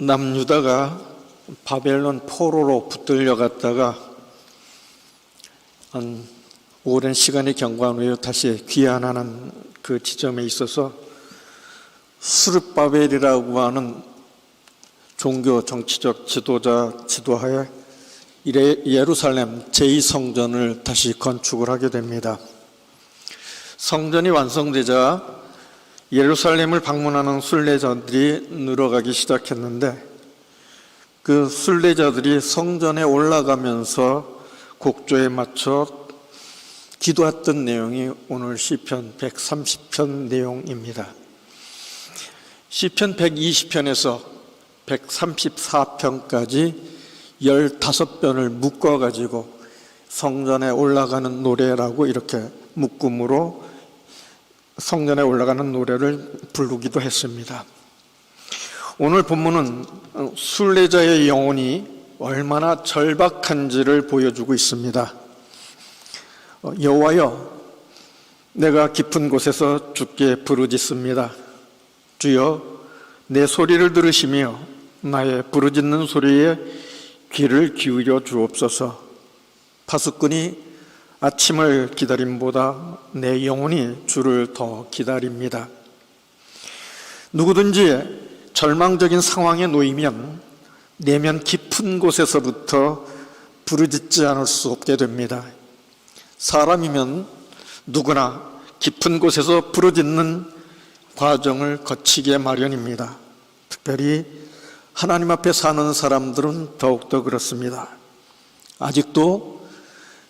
남유다가 바벨론 포로로 붙들려 갔다가 한 오랜 시간이 경과한 후에 다시 귀환하는 그 지점에 있어서 스룹바벨이라고 하는 종교 정치적 지도자 지도하에 예루살렘 제2성전을 다시 건축을 하게 됩니다. 성전이 완성되자 예루살렘을 방문하는 순례자들이 늘어가기 시작했는데, 그 순례자들이 성전에 올라가면서 곡조에 맞춰 기도했던 내용이 오늘 시편 130편 내용입니다. 시편 120편에서 134편까지 15편을 묶어가지고 성전에 올라가는 노래라고 이렇게 묶음으로 성전에 올라가는 노래를 부르기도 했습니다. 오늘 본문은 순례자의 영혼이 얼마나 절박한지를 보여주고 있습니다. 여호와여, 내가 깊은 곳에서 주께 부르짖습니다. 주여, 내 소리를 들으시며 나의 부르짖는 소리에 귀를 기울여 주옵소서. 파수꾼이 아침을 기다림보다 내 영혼이 주를 더 기다립니다. 누구든지 절망적인 상황에 놓이면 내면 깊은 곳에서부터 부르짖지 않을 수 없게 됩니다. 사람이면 누구나 깊은 곳에서 부르짖는 과정을 거치게 마련입니다. 특별히 하나님 앞에 사는 사람들은 더욱더 그렇습니다. 아직도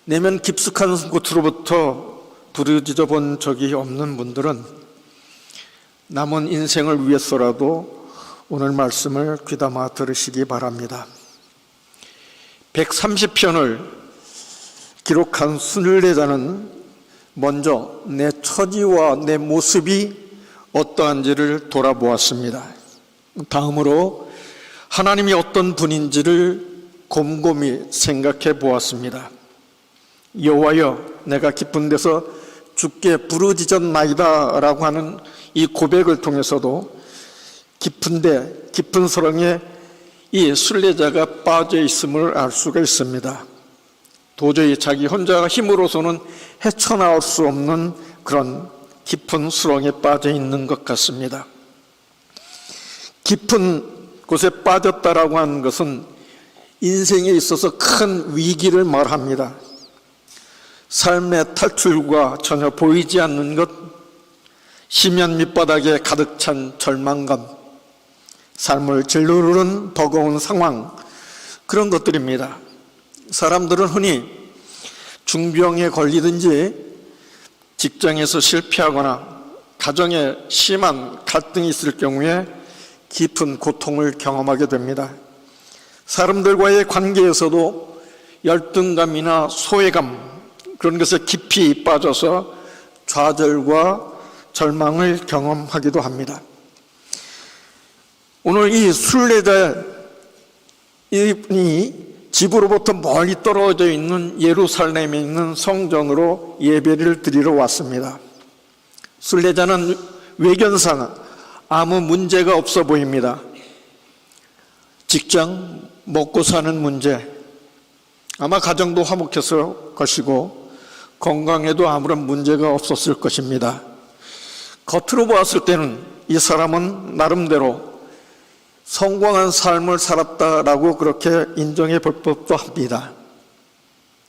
내면 깊숙한 곳으로부터 부르짖어 본 적이 없는 분들은 남은 인생을 위해서라도 오늘 말씀을 귀담아 들으시기 바랍니다. 130편을 기록한 순례자는 먼저 내 처지와 내 모습이 어떠한지를 돌아보았습니다. 다음으로 하나님이 어떤 분인지를 곰곰이 생각해 보았습니다. 여호와여, 내가 깊은 데서 주께 부르짖었나이다 라고 하는 이 고백을 통해서도 깊은 소렁에 이 순례자가 빠져 있음을 알 수가 있습니다. 도저히 자기 혼자 힘으로서는 헤쳐나올 수 없는 그런 깊은 수렁에 빠져 있는 것 같습니다. 깊은 곳에 빠졌다라고 하는 것은 인생에 있어서 큰 위기를 말합니다. 삶의 탈출구가 전혀 보이지 않는 것, 심연 밑바닥에 가득 찬 절망감, 삶을 짓누르는 버거운 상황, 그런 것들입니다. 사람들은 흔히 중병에 걸리든지 직장에서 실패하거나 가정에 심한 갈등이 있을 경우에 깊은 고통을 경험하게 됩니다. 사람들과의 관계에서도 열등감이나 소외감, 그런 것에 깊이 빠져서 좌절과 절망을 경험하기도 합니다. 오늘 이 순례자이 집으로부터 멀리 떨어져 있는 예루살렘에 있는 성전으로 예배를 드리러 왔습니다. 순례자는 외견상 아무 문제가 없어 보입니다. 직장, 먹고 사는 문제, 아마 가정도 화목했을 것이고 건강에도 아무런 문제가 없었을 것입니다. 겉으로 보았을 때는 이 사람은 나름대로 성공한 삶을 살았다라고 그렇게 인정해 볼 법도 합니다.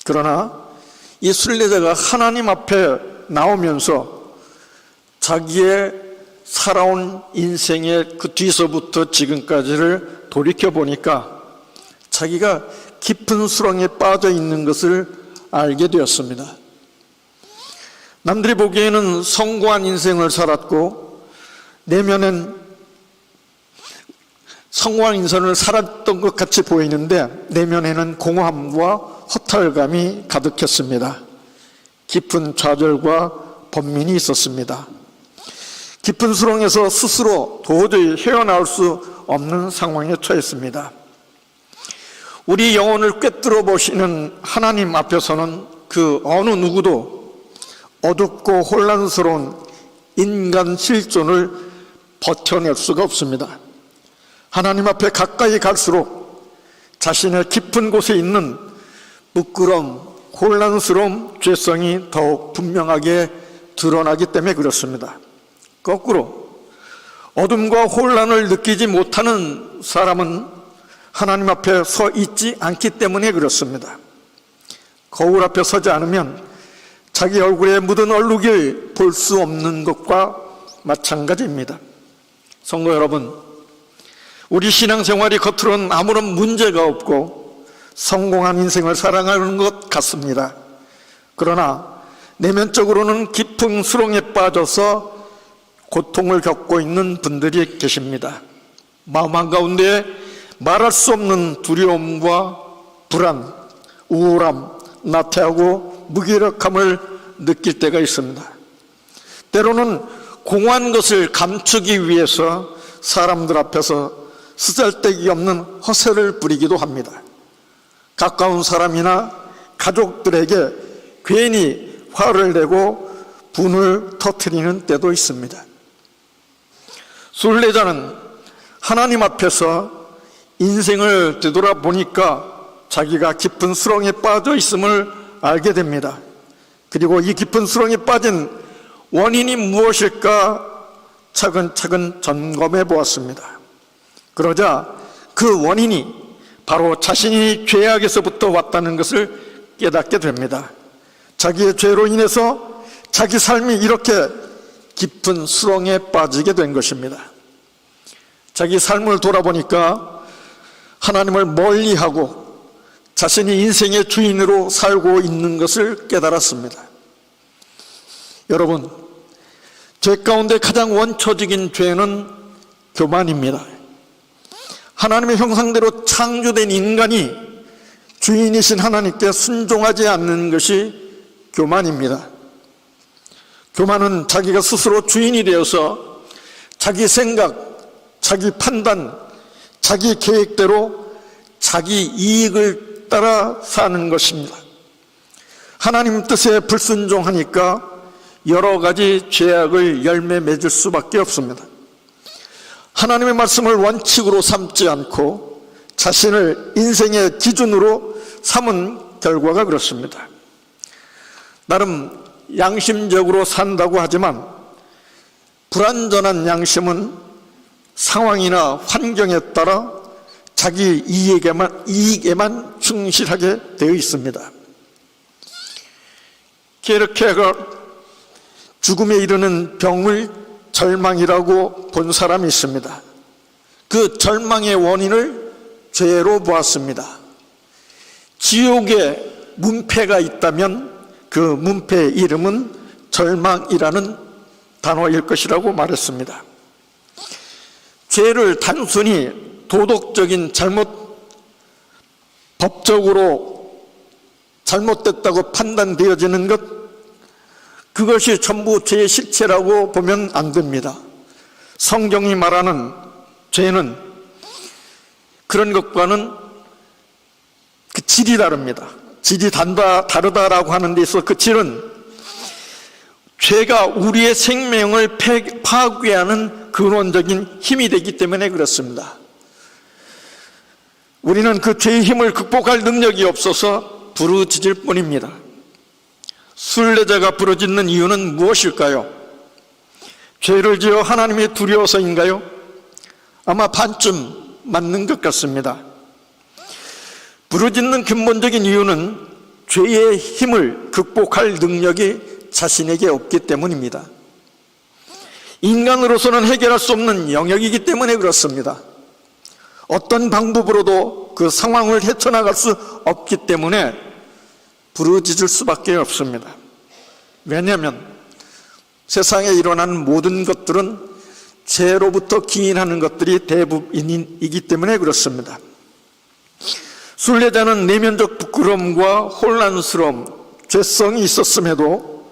그러나 이 순례자가 하나님 앞에 나오면서 자기의 살아온 인생의 그 뒤서부터 지금까지를 돌이켜보니까 자기가 깊은 수렁에 빠져 있는 것을 알게 되었습니다. 남들이 보기에는 성공한 인생을 살았고 내면은 성공한 인생을 살았던 것 같이 보이는데 내면에는 공허함과 허탈감이 가득했습니다. 깊은 좌절과 번민이 있었습니다. 깊은 수렁에서 스스로 도저히 헤어나올 수 없는 상황에 처했습니다. 우리 영혼을 꿰뚫어 보시는 하나님 앞에서는 그 어느 누구도 어둡고 혼란스러운 인간 실존을 버텨낼 수가 없습니다. 하나님 앞에 가까이 갈수록 자신의 깊은 곳에 있는 부끄러움, 혼란스러움, 죄성이 더욱 분명하게 드러나기 때문에 그렇습니다. 거꾸로 어둠과 혼란을 느끼지 못하는 사람은 하나님 앞에 서 있지 않기 때문에 그렇습니다. 거울 앞에 서지 않으면 자기 얼굴에 묻은 얼룩을 볼 수 없는 것과 마찬가지입니다. 성도 여러분, 우리 신앙생활이 겉으로는 아무런 문제가 없고 성공한 인생을 살아가는 것 같습니다. 그러나 내면적으로는 깊은 수렁에 빠져서 고통을 겪고 있는 분들이 계십니다. 마음 한가운데 말할 수 없는 두려움과 불안, 우울함, 나태하고 무기력함을 느낄 때가 있습니다. 때로는 공허한 것을 감추기 위해서 사람들 앞에서 쓰잘데기 없는 허세를 부리기도 합니다. 가까운 사람이나 가족들에게 괜히 화를 내고 분을 터뜨리는 때도 있습니다. 순례자는 하나님 앞에서 인생을 되돌아보니까 자기가 깊은 수렁에 빠져 있음을 알게 됩니다. 그리고 이 깊은 수렁에 빠진 원인이 무엇일까 차근차근 점검해 보았습니다. 그러자 그 원인이 바로 자신이 죄악에서부터 왔다는 것을 깨닫게 됩니다. 자기의 죄로 인해서 자기 삶이 이렇게 깊은 수렁에 빠지게 된 것입니다. 자기 삶을 돌아보니까 하나님을 멀리하고 자신이 인생의 주인으로 살고 있는 것을 깨달았습니다. 여러분, 죄 가운데 가장 원초적인 죄는 교만입니다. 하나님의 형상대로 창조된 인간이 주인이신 하나님께 순종하지 않는 것이 교만입니다. 교만은 자기가 스스로 주인이 되어서 자기 생각, 자기 판단, 자기 계획대로 자기 이익을 따라 사는 것입니다. 하나님 뜻에 불순종하니까 여러 가지 죄악을 열매 맺을 수밖에 없습니다. 하나님의 말씀을 원칙으로 삼지 않고 자신을 인생의 기준으로 삼은 결과가 그렇습니다. 나름 양심적으로 산다고 하지만 불완전한 양심은 상황이나 환경에 따라 자기 이익에만 충실하게 되어 있습니다. 케르케가르 죽음에 이르는 병을 절망이라고 본 사람이 있습니다. 그 절망의 원인을 죄로 보았습니다. 지옥에 문패가 있다면 그 문패의 이름은 절망이라는 단어일 것이라고 말했습니다. 죄를 단순히 도덕적인 법적으로 잘못됐다고 판단되어지는 것, 그것이 전부 죄의 실체라고 보면 안 됩니다. 성경이 말하는 죄는 그런 것과는 그 질이 다릅니다. 질이 다르다라고 하는 데 있어 그 질은 죄가 우리의 생명을 파괴하는 근원적인 힘이 되기 때문에 그렇습니다. 우리는 그 죄의 힘을 극복할 능력이 없어서 부르짖을 뿐입니다. 순례자가 부르짖는 이유는 무엇일까요? 죄를 지어 하나님이 두려워서인가요? 아마 반쯤 맞는 것 같습니다. 부르짖는 근본적인 이유는 죄의 힘을 극복할 능력이 자신에게 없기 때문입니다. 인간으로서는 해결할 수 없는 영역이기 때문에 그렇습니다. 어떤 방법으로도 그 상황을 헤쳐나갈 수 없기 때문에 부르짖을 수밖에 없습니다. 왜냐하면 세상에 일어나는 모든 것들은 죄로부터 기인하는 것들이 대부분이기 때문에 그렇습니다. 순례자는 내면적 부끄러움과 혼란스러움, 죄성이 있었음에도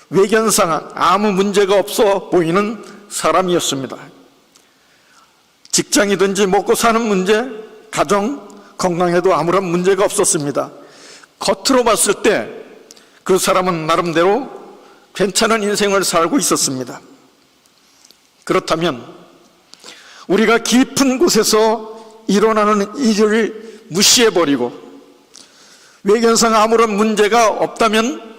외견상 아무 문제가 없어 보이는 사람이었습니다. 직장이든지 먹고 사는 문제, 가정, 건강에도 아무런 문제가 없었습니다. 겉으로 봤을 때 그 사람은 나름대로 괜찮은 인생을 살고 있었습니다. 그렇다면 우리가 깊은 곳에서 일어나는 일을 무시해버리고 외견상 아무런 문제가 없다면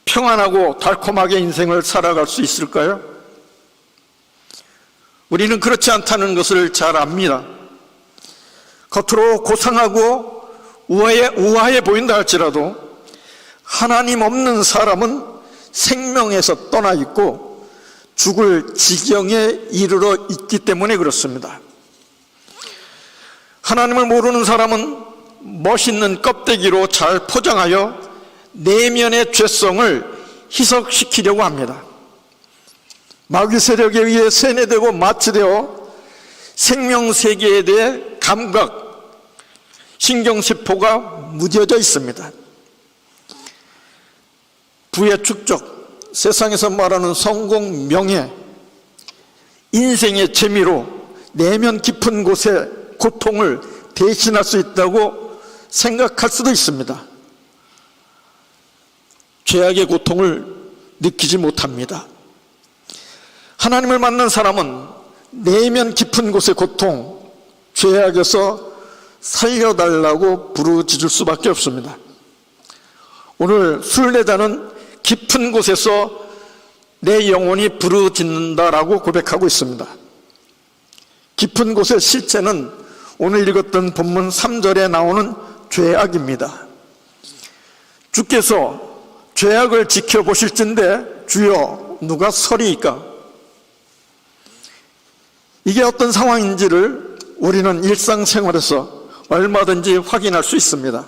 평안하고 달콤하게 인생을 살아갈 수 있을까요? 우리는 그렇지 않다는 것을 잘 압니다. 겉으로 고상하고 우아해 보인다 할지라도 하나님 없는 사람은 생명에서 떠나 있고 죽을 지경에 이르러 있기 때문에 그렇습니다. 하나님을 모르는 사람은 멋있는 껍데기로 잘 포장하여 내면의 죄성을 희석시키려고 합니다. 마귀 세력에 의해 세뇌되고 마취되어 생명세계에 대해 감각, 신경세포가 무뎌져 있습니다. 부의 축적, 세상에서 말하는 성공, 명예, 인생의 재미로 내면 깊은 곳에 고통을 대신할 수 있다고 생각할 수도 있습니다. 죄악의 고통을 느끼지 못합니다. 하나님을 만난 사람은 내면 깊은 곳의 고통, 죄악에서 살려달라고 부르짖을 수밖에 없습니다. 오늘 순례자는 깊은 곳에서 내 영혼이 부르짖는다라고 고백하고 있습니다. 깊은 곳의 실체는 오늘 읽었던 본문 3절에 나오는 죄악입니다. 주께서 죄악을 지켜보실진데 주여 누가 서리이까? 이게 어떤 상황인지를 우리는 일상생활에서 얼마든지 확인할 수 있습니다.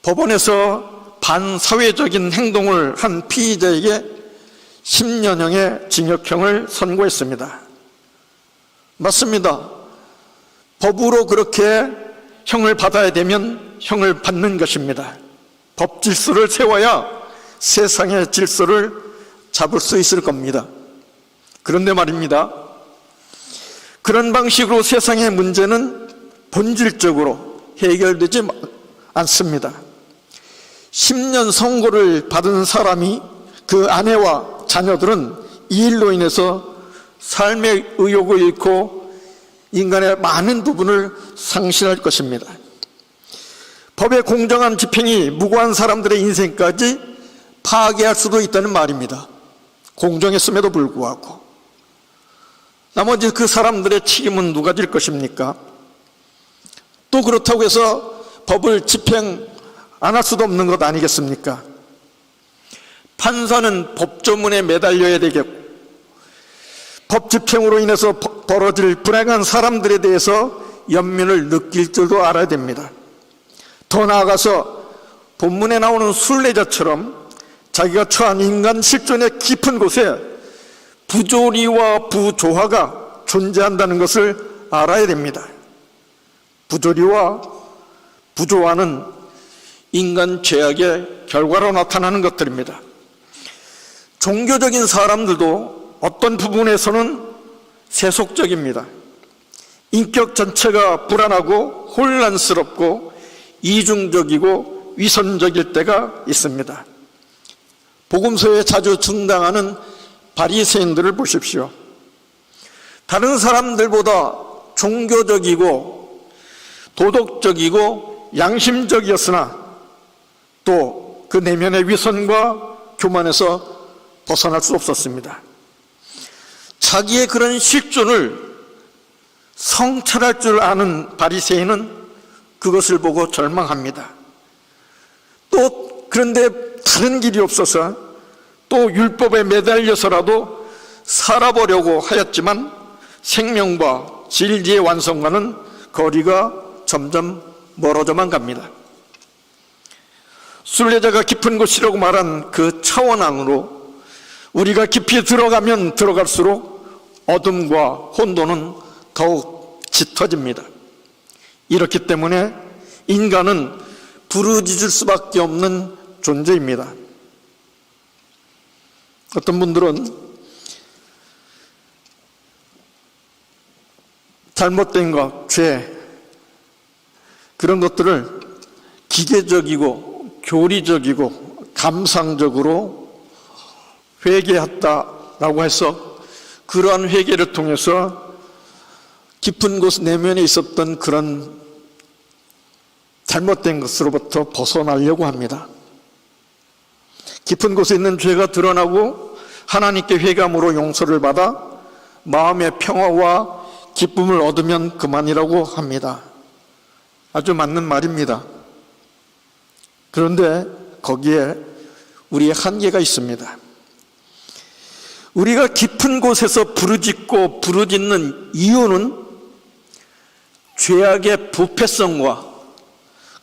법원에서 반사회적인 행동을 한 피의자에게 10년형의 징역형을 선고했습니다. 맞습니다. 법으로 그렇게 형을 받아야 되면 형을 받는 것입니다. 법 질서를 세워야 세상의 질서를 잡을 수 있을 겁니다. 그런데 말입니다. 그런 방식으로 세상의 문제는 본질적으로 해결되지 않습니다. 10년 선고를 받은 사람이 그 아내와 자녀들은 이 일로 인해서 삶의 의욕을 잃고 인간의 많은 부분을 상실할 것입니다. 법의 공정한 집행이 무고한 사람들의 인생까지 파괴할 수도 있다는 말입니다. 공정했음에도 불구하고. 나머지 그 사람들의 책임은 누가 질 것입니까? 또 그렇다고 해서 법을 집행 안 할 수도 없는 것 아니겠습니까? 판사는 법조문에 매달려야 되겠고 법 집행으로 인해서 벌어질 불행한 사람들에 대해서 연민을 느낄 줄도 알아야 됩니다. 더 나아가서 본문에 나오는 순례자처럼 자기가 처한 인간 실존의 깊은 곳에 부조리와 부조화가 존재한다는 것을 알아야 됩니다. 부조리와 부조화는 인간 죄악의 결과로 나타나는 것들입니다. 종교적인 사람들도 어떤 부분에서는 세속적입니다. 인격 전체가 불안하고 혼란스럽고 이중적이고 위선적일 때가 있습니다. 복음서에 자주 등장하는 바리새인들을 보십시오. 다른 사람들보다 종교적이고 도덕적이고 양심적이었으나 또 그 내면의 위선과 교만에서 벗어날 수 없었습니다. 자기의 그런 실존을 성찰할 줄 아는 바리새인은 그것을 보고 절망합니다. 또 그런데 다른 길이 없어서 또 율법에 매달려서라도 살아보려고 하였지만 생명과 진리의 완성과는 거리가 점점 멀어져만 갑니다. 순례자가 깊은 곳이라고 말한 그 차원 안으로 우리가 깊이 들어가면 들어갈수록 어둠과 혼돈은 더욱 짙어집니다. 이렇기 때문에 인간은 부르짖을 수밖에 없는 존재입니다. 어떤 분들은 잘못된 것, 죄, 그런 것들을 기계적이고 교리적이고 감상적으로 회개했다라고 해서 그러한 회개를 통해서 깊은 곳 내면에 있었던 그런 잘못된 것으로부터 벗어나려고 합니다. 깊은 곳에 있는 죄가 드러나고 하나님께 회개함으로 용서를 받아 마음의 평화와 기쁨을 얻으면 그만이라고 합니다. 아주 맞는 말입니다. 그런데 거기에 우리의 한계가 있습니다. 우리가 깊은 곳에서 부르짖고 부르짖는 이유는 죄악의 부패성과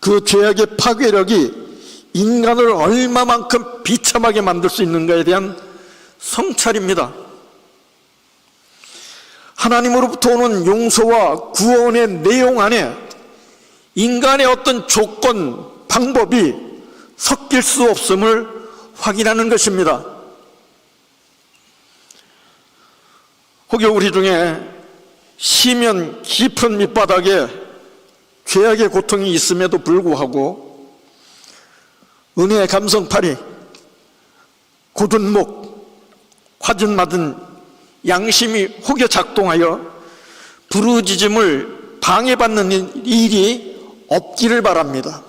그 죄악의 파괴력이 인간을 얼마만큼 비참하게 만들 수 있는가에 대한 성찰입니다. 하나님으로부터 오는 용서와 구원의 내용 안에 인간의 어떤 조건, 방법이 섞일 수 없음을 확인하는 것입니다. 혹여 우리 중에 시면 깊은 밑바닥에 죄악의 고통이 있음에도 불구하고 은혜의 감성팔이, 굳은 목, 화진 맞은 양심이 혹여 작동하여 부르짖음을 방해받는 일이 없기를 바랍니다.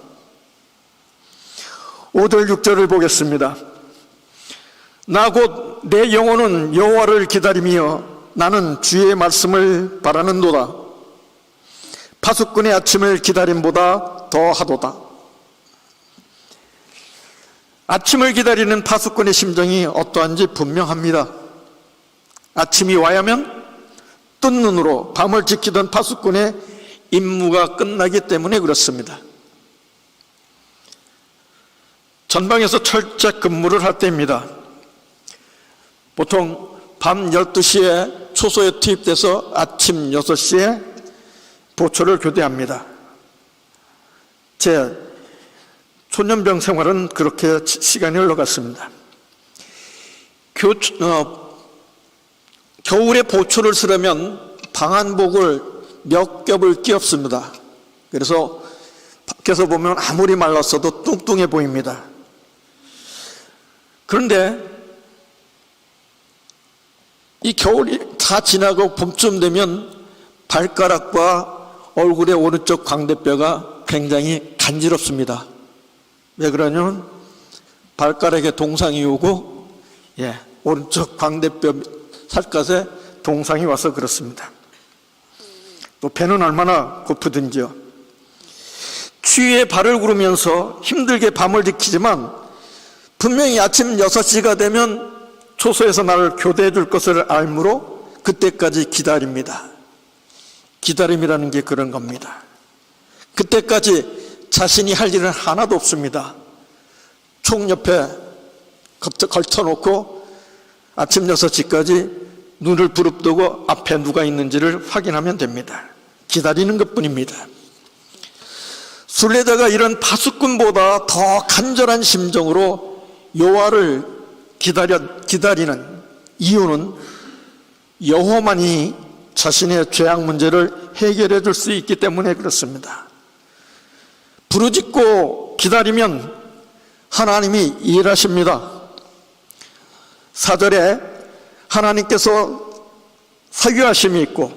5절 6절을 보겠습니다. 나 곧 내 영혼은 여호와를 기다리며 나는 주의 말씀을 바라는도다. 파수꾼의 아침을 기다림보다 더하도다. 아침을 기다리는 파수꾼의 심정이 어떠한지 분명합니다. 아침이 와야면 뜬 눈으로 밤을 지키던 파수꾼의 임무가 끝나기 때문에 그렇습니다. 전방에서 철저 근무를 할 때입니다. 보통 밤 12시에 초소에 투입돼서 아침 6시에 보초를 교대합니다. 제 초년병 생활은 그렇게 시간이 흘러갔습니다. 겨울에 보초를 쓰려면 방한복을 몇 겹을 끼얹습니다. 그래서 밖에서 보면 아무리 말랐어도 뚱뚱해 보입니다. 그런데 이 겨울이 다 지나고 봄쯤 되면 발가락과 얼굴의 오른쪽 광대뼈가 굉장히 간지럽습니다. 왜 그러냐면 발가락에 동상이 오고 오른쪽 광대뼈 살갗에 동상이 와서 그렇습니다. 또 배는 얼마나 고프든지요. 추위에 발을 구르면서 힘들게 밤을 지키지만 분명히 아침 6시가 되면 초소에서 나를 교대해 줄 것을 알므로 그때까지 기다립니다. 기다림이라는 게 그런 겁니다. 그때까지 자신이 할 일은 하나도 없습니다. 총 옆에 걸쳐놓고 아침 6시까지 눈을 부릅뜨고 앞에 누가 있는지를 확인하면 됩니다. 기다리는 것뿐입니다. 순례자가 이런 파수꾼보다 더 간절한 심정으로 여호와를 기다리는 이유는 여호와만이 자신의 죄악 문제를 해결해 줄 수 있기 때문에 그렇습니다. 부르짖고 기다리면 하나님이 일하십니다. 4절에 하나님께서 사유하심이 있고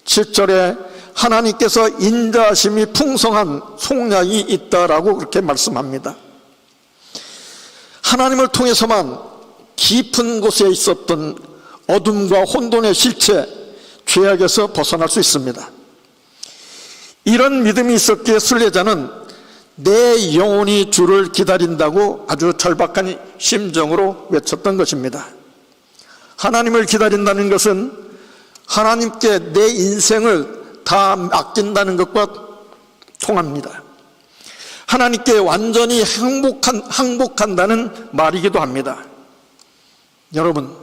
7절에 하나님께서 인자하심이 풍성한 속량이 있다라고 그렇게 말씀합니다. 하나님을 통해서만 깊은 곳에 있었던 어둠과 혼돈의 실체, 죄악에서 벗어날 수 있습니다. 이런 믿음이 있었기에 순례자는 내 영혼이 주를 기다린다고 아주 절박한 심정으로 외쳤던 것입니다. 하나님을 기다린다는 것은 하나님께 내 인생을 다 맡긴다는 것과 통합니다. 하나님께 완전히 항복한다는 말이기도 합니다. 여러분,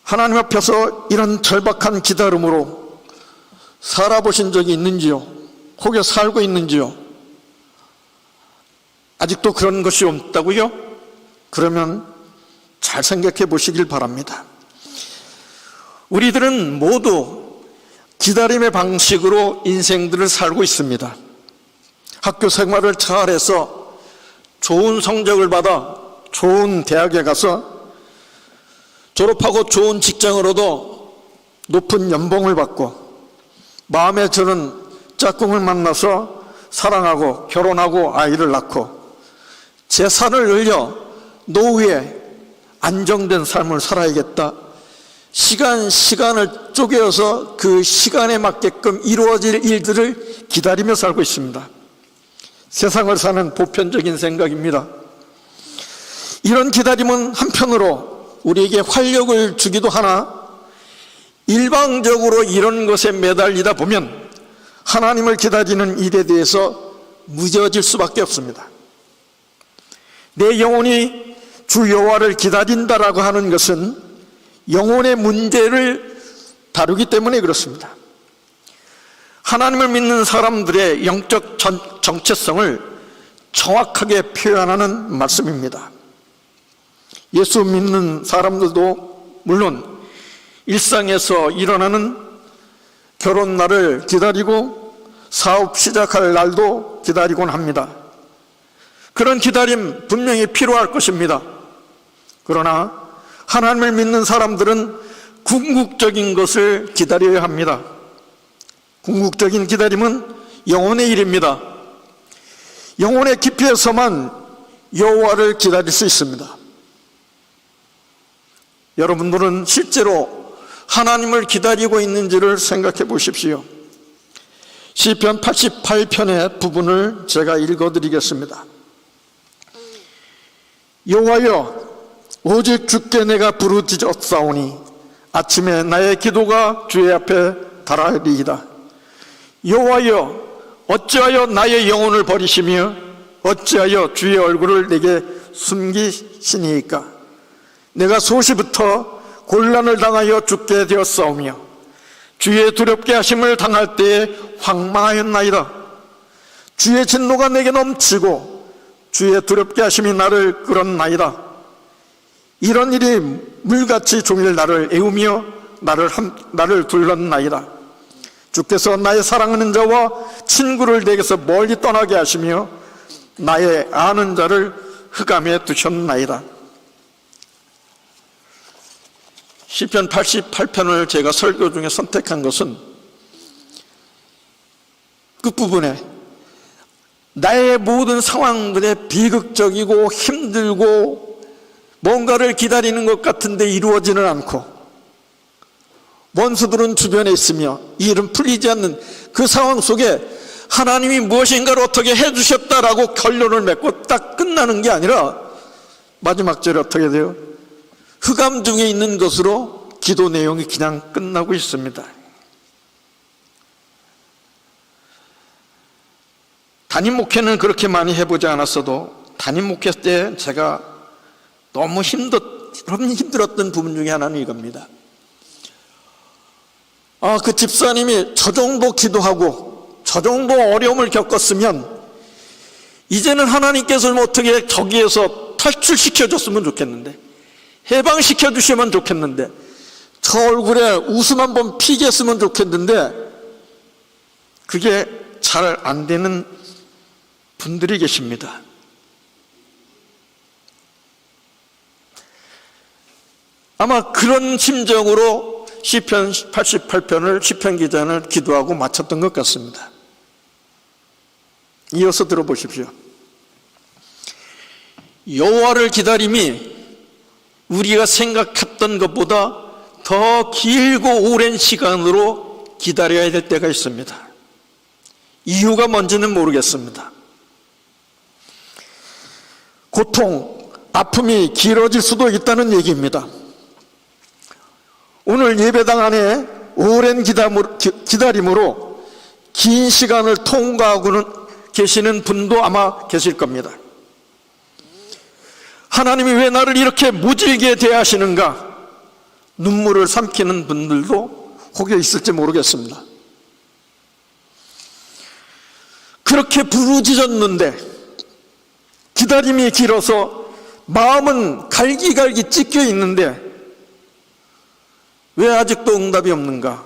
하나님 앞에서 이런 절박한 기다림으로 살아보신 적이 있는지요? 혹여 살고 있는지요? 아직도 그런 것이 없다고요? 그러면 잘 생각해 보시길 바랍니다. 우리들은 모두 기다림의 방식으로 인생들을 살고 있습니다. 학교 생활을 잘해서 좋은 성적을 받아 좋은 대학에 가서 졸업하고 좋은 직장을 얻어 높은 연봉을 받고 마음에 드는 짝꿍을 만나서 사랑하고 결혼하고 아이를 낳고 재산을 늘려 노후에 안정된 삶을 살아야겠다. 시간을 쪼개어서 그 시간에 맞게끔 이루어질 일들을 기다리며 살고 있습니다. 세상을 사는 보편적인 생각입니다. 이런 기다림은 한편으로 우리에게 활력을 주기도 하나 일방적으로 이런 것에 매달리다 보면 하나님을 기다리는 일에 대해서 무뎌질 수밖에 없습니다. 내 영혼이 주 여호와를 기다린다라고 하는 것은 영혼의 문제를 다루기 때문에 그렇습니다. 하나님을 믿는 사람들의 영적 정체성을 정확하게 표현하는 말씀입니다. 예수 믿는 사람들도 물론 일상에서 일어나는 결혼 날을 기다리고 사업 시작할 날도 기다리곤 합니다. 그런 기다림 분명히 필요할 것입니다. 그러나 하나님을 믿는 사람들은 궁극적인 것을 기다려야 합니다. 궁극적인 기다림은 영혼의 일입니다. 영혼의 깊이에서만 여호와를 기다릴 수 있습니다. 여러분들은 실제로 하나님을 기다리고 있는지를 생각해 보십시오. 시편 88편의 부분을 제가 읽어드리겠습니다. 여호와여, 오직 주께 내가 부르짖었사오니 아침에 나의 기도가 주의 앞에 달하리이다. 여호와여, 어찌하여 나의 영혼을 버리시며 어찌하여 주의 얼굴을 내게 숨기시니이까. 내가 소시부터 곤란을 당하여 죽게 되었사오며 주의 두렵게 하심을 당할 때에 황망하였나이다. 주의 진노가 내게 넘치고 주의 두렵게 하심이 나를 끌었나이다. 이런 일이 물같이 종일 나를 애우며 나를 둘렀나이다. 주께서 나의 사랑하는 자와 친구를 내게서 멀리 떠나게 하시며 나의 아는 자를 흑암에 두셨나이다. 시편 88편을 제가 설교 중에 선택한 것은 끝부분에 나의 모든 상황들에 비극적이고 힘들고 뭔가를 기다리는 것 같은데 이루어지는 않고 원수들은 주변에 있으며 이 일은 풀리지 않는 그 상황 속에 하나님이 무엇인가를 어떻게 해주셨다라고 결론을 맺고 딱 끝나는 게 아니라 마지막 절에 어떻게 돼요? 흑암 중에 있는 것으로 기도 내용이 그냥 끝나고 있습니다. 담임 목회는 그렇게 많이 해보지 않았어도 담임 목회 때 제가 너무 힘들었던 부분 중에 하나는 이겁니다. 그 집사님이 저 정도 기도하고 저 정도 어려움을 겪었으면 이제는 하나님께서 어떻게 저기에서 탈출시켜줬으면 좋겠는데, 해방시켜 주시면 좋겠는데, 저 얼굴에 웃음 한번 피게 했으면 좋겠는데 그게 잘 안 되는 분들이 계십니다. 아마 그런 심정으로 시편 88편을 시편 기자는 기도하고 마쳤던 것 같습니다. 이어서 들어보십시오. 여호와를 기다림이 우리가 생각했던 것보다 더 길고 오랜 시간으로 기다려야 될 때가 있습니다. 이유가 뭔지는 모르겠습니다. 고통, 아픔이 길어질 수도 있다는 얘기입니다. 오늘 예배당 안에 오랜 기다림으로 긴 시간을 통과하고는 계시는 분도 아마 계실 겁니다. 하나님이 왜 나를 이렇게 모질게 대하시는가? 눈물을 삼키는 분들도 혹여 있을지 모르겠습니다. 그렇게 부르짖었는데 기다림이 길어서 마음은 갈기갈기 찢겨 있는데 왜 아직도 응답이 없는가?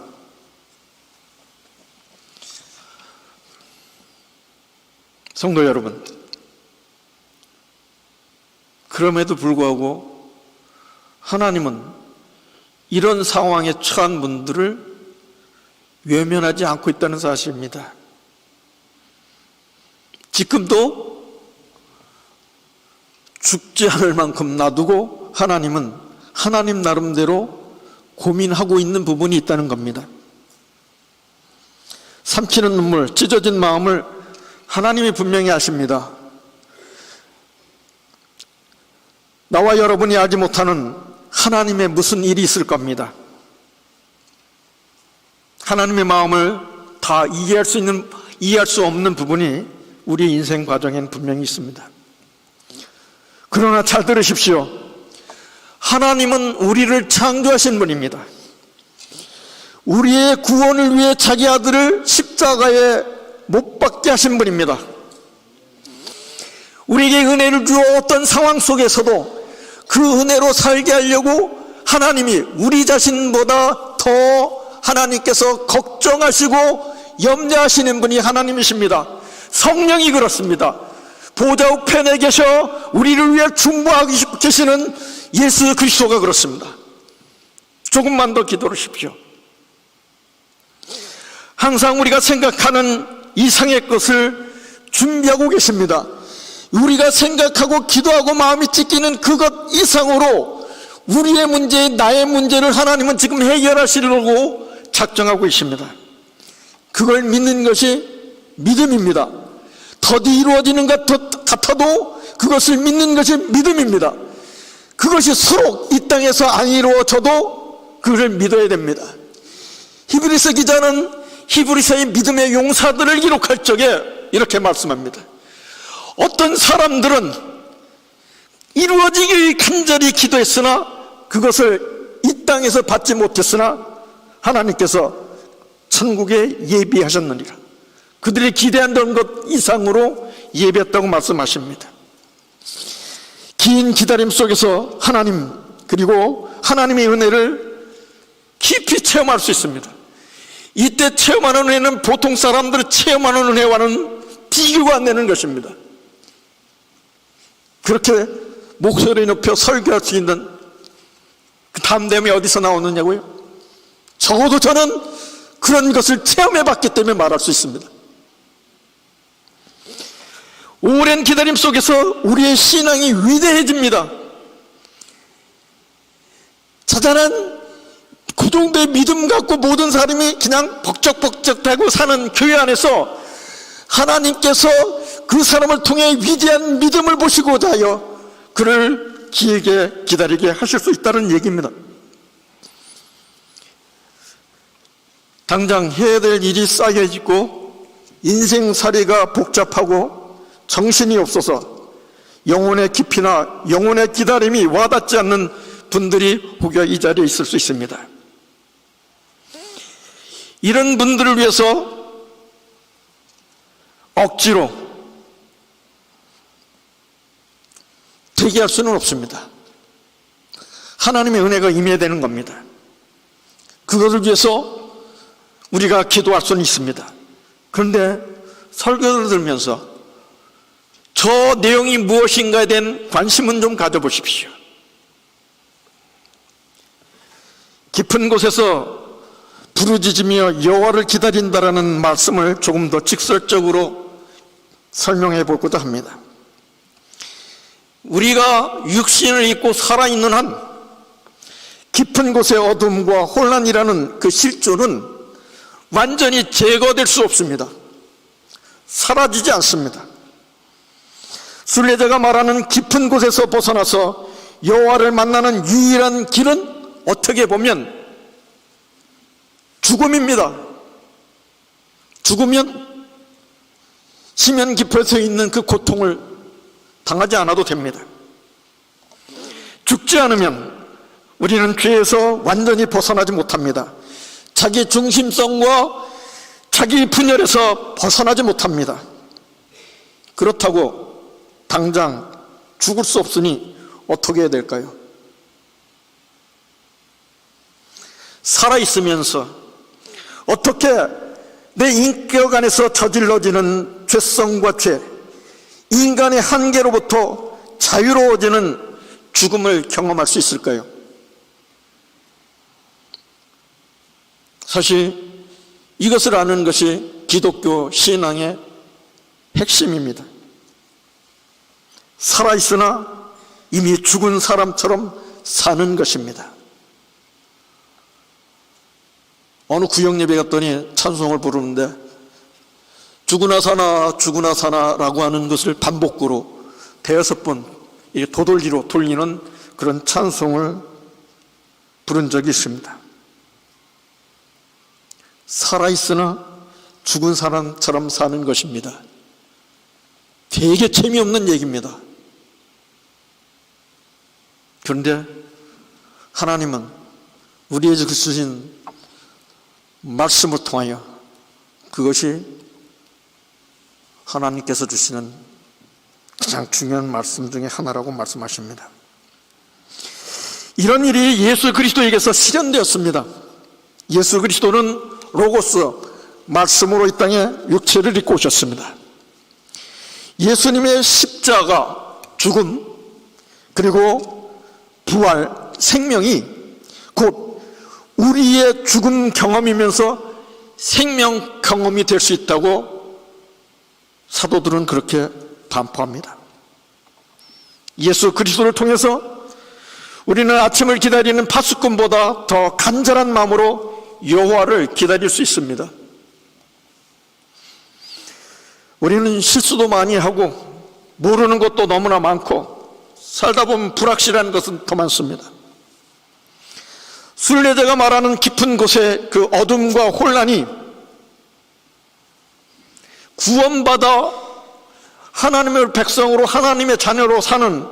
성도 여러분, 그럼에도 불구하고 하나님은 이런 상황에 처한 분들을 외면하지 않고 있다는 사실입니다. 지금도 죽지 않을 만큼 놔두고 하나님은 하나님 나름대로 고민하고 있는 부분이 있다는 겁니다. 삼키는 눈물, 찢어진 마음을 하나님이 분명히 아십니다. 나와 여러분이 알지 못하는 하나님의 무슨 일이 있을 겁니다. 하나님의 마음을 다 이해할 수 없는 부분이 우리 인생 과정에는 분명히 있습니다. 그러나 잘 들으십시오. 하나님은 우리를 창조하신 분입니다. 우리의 구원을 위해 자기 아들을 십자가에 못 박게 하신 분입니다. 우리에게 은혜를 주어 어떤 상황 속에서도 그 은혜로 살게 하려고 하나님이 우리 자신보다 더 하나님께서 걱정하시고 염려하시는 분이 하나님이십니다. 성령이 그렇습니다. 보좌 우편에 계셔 우리를 위해 중보하고 계시는 예수 그리스도가 그렇습니다. 조금만 더 기도를 하십시오. 항상 우리가 생각하는 이상의 것을 준비하고 계십니다. 우리가 생각하고 기도하고 마음이 찢기는 그것 이상으로 우리의 문제, 나의 문제를 하나님은 지금 해결하시려고 작정하고 계십니다. 그걸 믿는 것이 믿음입니다. 더디 이루어지는 것 같아도 그것을 믿는 것이 믿음입니다. 그것이 서로 이 땅에서 안 이루어져도 그걸 믿어야 됩니다. 히브리서 기자는 히브리서의 믿음의 용사들을 기록할 적에 이렇게 말씀합니다. 어떤 사람들은 이루어지길 간절히 기도했으나 그것을 이 땅에서 받지 못했으나 하나님께서 천국에 예비하셨느니라. 그들이 기대한던 것 이상으로 예비했다고 말씀하십니다. 긴 기다림 속에서 하나님 그리고 하나님의 은혜를 깊이 체험할 수 있습니다. 이때 체험하는 은혜는 보통 사람들이 체험하는 은혜와는 비교가 안 되는 것입니다. 그렇게 목소리 높여 설교할 수 있는 그 담대함이 어디서 나오느냐고요? 적어도 저는 그런 것을 체험해 봤기 때문에 말할 수 있습니다. 오랜 기다림 속에서 우리의 신앙이 위대해집니다. 자잘한 그 정도의 믿음 갖고 모든 사람이 그냥 벅적벅적하고 사는 교회 안에서 하나님께서 그 사람을 통해 위대한 믿음을 보시고자 하여 그를 길게 기다리게 하실 수 있다는 얘기입니다. 당장 해야 될 일이 쌓여있고 인생살이가 복잡하고 정신이 없어서 영혼의 깊이나 영혼의 기다림이 와닿지 않는 분들이 혹여 이 자리에 있을 수 있습니다. 이런 분들을 위해서 억지로 대기할 수는 없습니다. 하나님의 은혜가 임해야 되는 겁니다. 그것을 위해서 우리가 기도할 수는 있습니다. 그런데 설교를 들으면서 저 내용이 무엇인가에 대한 관심은 좀 가져보십시오. 깊은 곳에서 부르짖으며 여호와를 기다린다라는 말씀을 조금 더 직설적으로 설명해 보고자 합니다. 우리가 육신을 입고 살아있는 한 깊은 곳의 어둠과 혼란이라는 그 실존은 완전히 제거될 수 없습니다. 사라지지 않습니다. 순례자가 말하는 깊은 곳에서 벗어나서 여호와를 만나는 유일한 길은 어떻게 보면 죽음입니다. 죽으면 심연 깊어서 있는 그 고통을 당하지 않아도 됩니다. 죽지 않으면 우리는 죄에서 완전히 벗어나지 못합니다. 자기 중심성과 자기 분열에서 벗어나지 못합니다. 그렇다고 당장 죽을 수 없으니 어떻게 해야 될까요? 살아있으면서 어떻게 내 인격 안에서 저질러지는 죄성과 죄, 인간의 한계로부터 자유로워지는 죽음을 경험할 수 있을까요? 사실 이것을 아는 것이 기독교 신앙의 핵심입니다. 살아있으나 이미 죽은 사람처럼 사는 것입니다. 어느 구역예배 갔더니 찬송을 부르는데 죽으나 사나 죽으나 사나라고 하는 것을 반복구로 대여섯 번 도돌리로 돌리는 그런 찬송을 부른 적이 있습니다. 살아있으나 죽은 사람처럼 사는 것입니다. 되게 재미없는 얘기입니다. 그런데 하나님은 우리에게 주신 말씀을 통하여 그것이 하나님께서 주시는 가장 중요한 말씀 중에 하나라고 말씀하십니다. 이런 일이 예수 그리스도에게서 실현되었습니다. 예수 그리스도는 로고스, 말씀으로 이 땅에 육체를 입고 오셨습니다. 예수님의 십자가, 죽음, 그리고 부활, 생명이 곧 우리의 죽음 경험이면서 생명 경험이 될 수 있다고 사도들은 그렇게 반포합니다. 예수 그리스도를 통해서 우리는 아침을 기다리는 파수꾼보다 더 간절한 마음으로 여호와를 기다릴 수 있습니다. 우리는 실수도 많이 하고 모르는 것도 너무나 많고 살다 보면 불확실한 것은 더 많습니다. 순례자가 말하는 깊은 곳의 그 어둠과 혼란이 구원받아 하나님의 백성으로 하나님의 자녀로 사는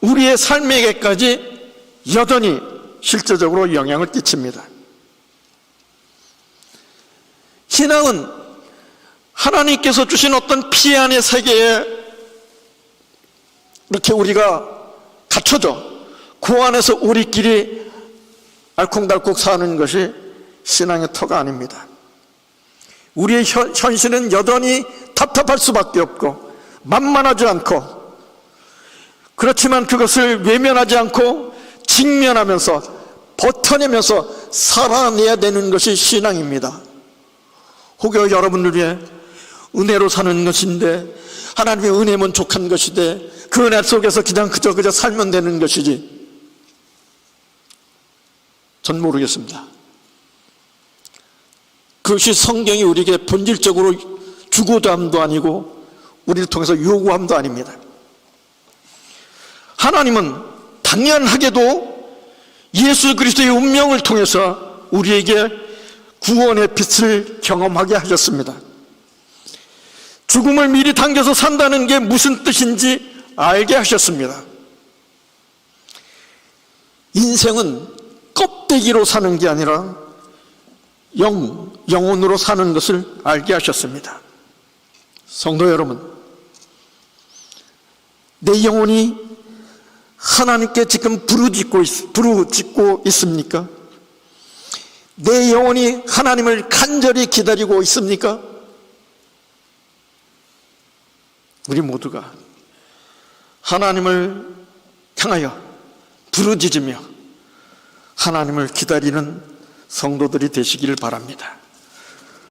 우리의 삶에게까지 여전히 실제적으로 영향을 끼칩니다. 신앙은 하나님께서 주신 어떤 피안의 세계에 이렇게 우리가 갇혀져 그 안에서 우리끼리 알콩달콩 사는 것이 신앙의 터가 아닙니다. 우리의 현실은 여전히 답답할 수밖에 없고 만만하지 않고, 그렇지만 그것을 외면하지 않고 직면하면서 버텨내면서 살아내야 되는 것이 신앙입니다. 혹여 여러분들의 은혜로 사는 것인데, 하나님의 은혜면 족한 것인데 그 은혜 속에서 그냥 그저 살면 되는 것이지, 전 모르겠습니다. 그것이 성경이 우리에게 본질적으로 주고자 함도 아니고 우리를 통해서 요구함도 아닙니다. 하나님은 당연하게도 예수 그리스도의 운명을 통해서 우리에게 구원의 빛을 경험하게 하셨습니다. 죽음을 미리 당겨서 산다는 게 무슨 뜻인지 알게 하셨습니다. 인생은 껍데기로 사는 게 아니라 영혼으로 사는 것을 알게 하셨습니다. 성도 여러분, 내 영혼이 하나님께 지금 부르짖고 있습니까? 내 영혼이 하나님을 간절히 기다리고 있습니까? 우리 모두가 하나님을 향하여 부르짖으며 하나님을 기다리는 성도들이 되시기를 바랍니다.